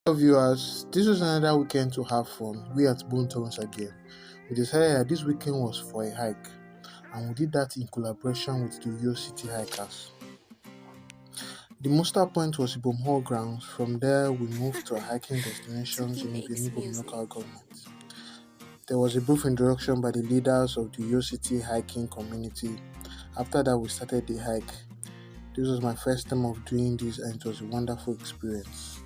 Hello viewers, this was another weekend to have fun. We at Boonton once again. We decided that this weekend was for a hike, and we did that in collaboration with the Uyo City Hikers. The muster point was Ibom Hall grounds. From there, we moved to our hiking destinations City in makes Ibom music. local government. There was a brief introduction by the leaders of the Uyo City hiking community. After that, we started the hike. This was my first time of doing this, and it was a wonderful experience.